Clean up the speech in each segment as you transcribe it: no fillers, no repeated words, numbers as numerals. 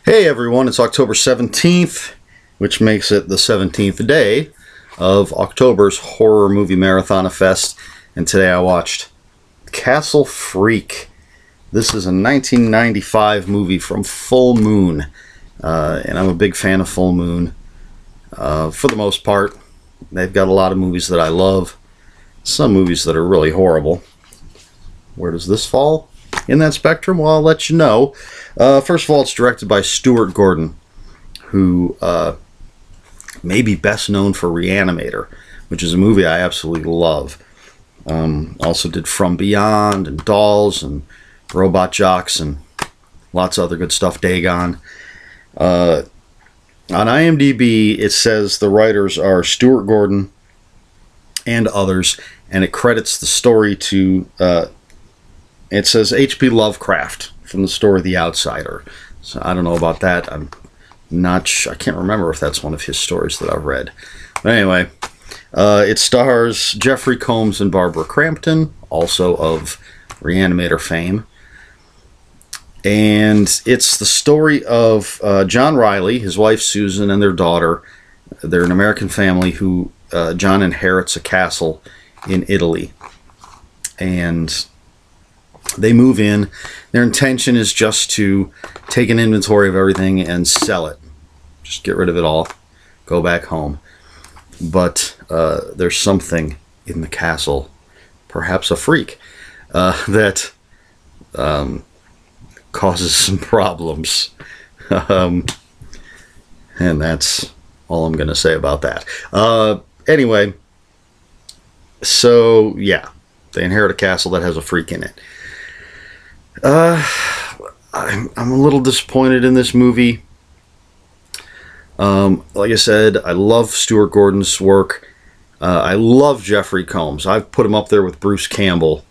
Hey everyone, it's October 17th, which makes it the 17th day of October's Horror Movie Marathon Fest, and today I watched Castle Freak. This is a 1995 movie from Full Moon, and I'm a big fan of Full Moon. For the most part, they've got a lot of movies that I love, some movies that are really horrible. Where does this fall in that spectrum? Well, I'll let you know. First of all, it's directed by Stuart Gordon, who may be best known for Reanimator, which is a movie I absolutely love. Also did From Beyond and Dolls and Robot Jox and lots of other good stuff. Dagon. On IMDb, it says the writers are Stuart Gordon and others, and it credits the story to... it says H.P. Lovecraft from the story The Outsider. So I don't know about that. I'm not sure. I can't remember if that's one of his stories that I've read. But anyway, it stars Jeffrey Combs and Barbara Crampton, also of Reanimator fame. And it's the story of John Riley, his wife Susan, and their daughter. They're an American family who John inherits a castle in Italy. And they move in. Their intention is just to take an inventory of everything and sell it. Just get rid of it all. Go back home. But there's something in the castle, perhaps a freak, that causes some problems. And that's all I'm going to say about that. Anyway, so yeah, they inherit a castle that has a freak in it. I'm a little disappointed in this movie. Like I said, I love Stuart Gordon's work. I love Jeffrey Combs. I've put him up there with Bruce Campbell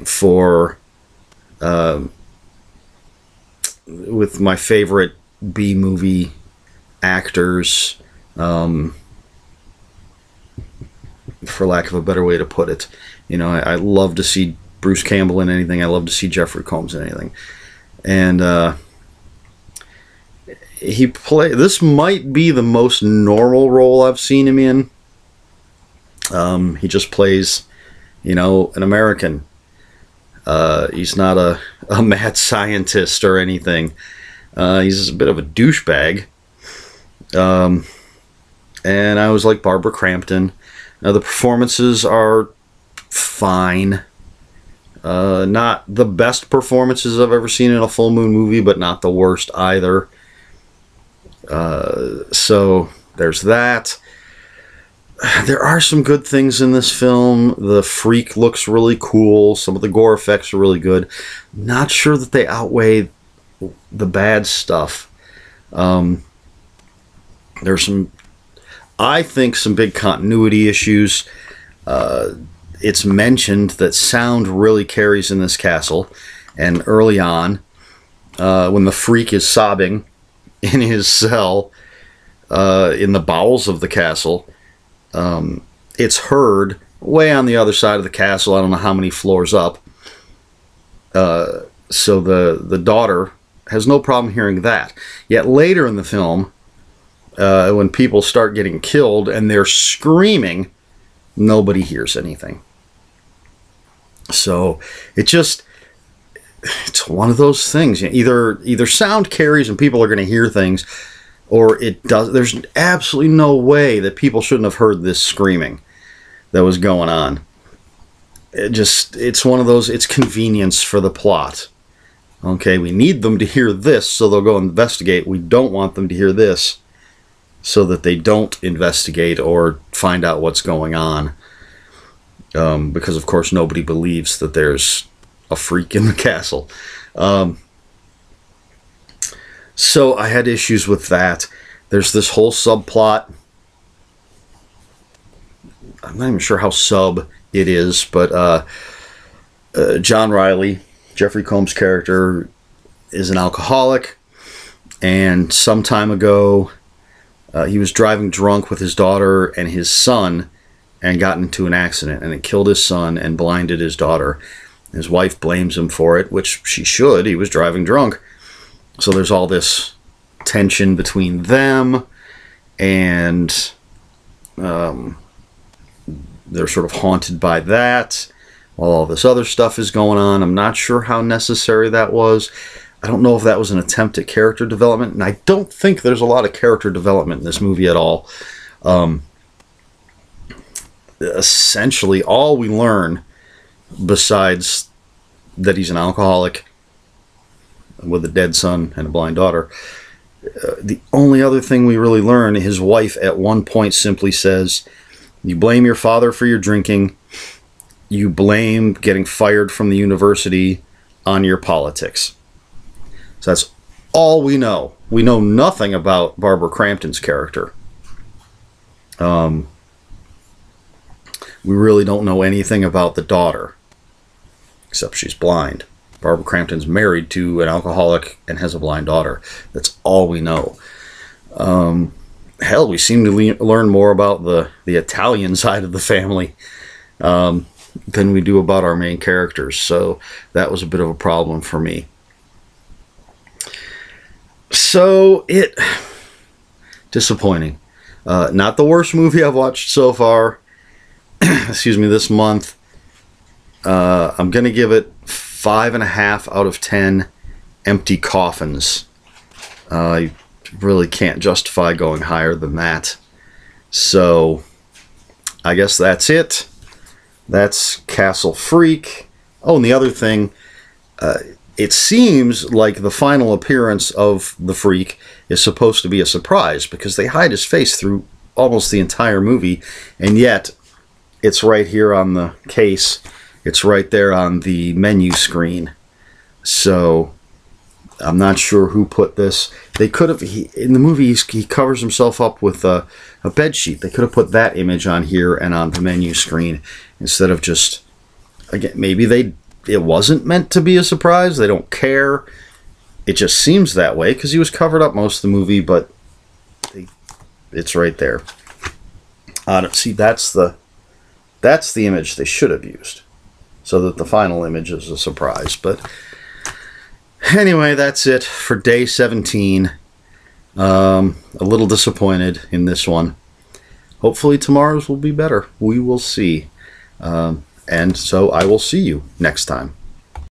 for with my favorite B-movie actors, for lack of a better way to put it. You know, I love to see Bruce Campbell in anything. I love to see Jeffrey Combs in anything. And this might be the most normal role I've seen him in. He just plays, you know, an American. He's not a mad scientist or anything. He's a bit of a douchebag. And I always like Barbara Crampton. Now, the performances are fine. Not the best performances I've ever seen in a Full Moon movie, but not the worst either. So there's that. There are some good things in this film. The freak looks really cool. Some of the gore effects are really good. Not sure that they outweigh the bad stuff. There's some, I think, some big continuity issues. It's mentioned that sound really carries in this castle, and early on, when the freak is sobbing in his cell in the bowels of the castle, it's heard way on the other side of the castle. I don't know how many floors up. So the daughter has no problem hearing that. Yet later in the film, when people start getting killed and they're screaming, nobody hears anything. So it's one of those things. Either sound carries and people are going to hear things, or it does. There's absolutely no way that people shouldn't have heard this screaming that was going on. It's one of those, it's convenience for the plot. Okay, we need them to hear this so they'll go investigate. We don't want them to hear this so that they don't investigate or find out what's going on. Because, of course, nobody believes that there's a freak in the castle. So I had issues with that. There's this whole subplot. I'm not even sure how sub it is, but John Riley, Jeffrey Combs' character, is an alcoholic. And some time ago, he was driving drunk with his daughter and his son and got into an accident, and it killed his son and blinded his daughter. His wife blames him for it, which she should. He was driving drunk. So there's all this tension between them, and they're sort of haunted by that while all this other stuff is going on. I'm not sure how necessary that was. I don't know if that was an attempt at character development, and I don't think there's a lot of character development in this movie at all. Essentially, all we learn, besides that he's an alcoholic with a dead son and a blind daughter, the only other thing we really learn, his wife at one point simply says, you blame your father for your drinking, you blame getting fired from the university on your politics. So that's all we know. We know nothing about Barbara Crampton's character. We really don't know anything about the daughter, except she's blind. Barbara Crampton's married to an alcoholic and has a blind daughter. That's all we know. Hell, we seem to learn more about the Italian side of the family than we do about our main characters. So that was a bit of a problem for me. So disappointing. Not the worst movie I've watched so far. Excuse me, this month. I'm going to give it 5.5 out of 10 empty coffins. I really can't justify going higher than that. So I guess that's it. That's Castle Freak. Oh, and the other thing, it seems like the final appearance of the Freak is supposed to be a surprise, because they hide his face through almost the entire movie, and yet it's right here on the case. It's right there on the menu screen. So I'm not sure who put this. They could have, in the movie, he covers himself up with a bed sheet. They could have put that image on here and on the menu screen instead of just, again, maybe it wasn't meant to be a surprise. They don't care. It just seems that way because he was covered up most of the movie, but it's right there. See, that's the image they should have used, so that the final image is a surprise. But anyway, that's it for day 17. A little disappointed in this one. Hopefully tomorrow's will be better. We will see. And so I will see you next time.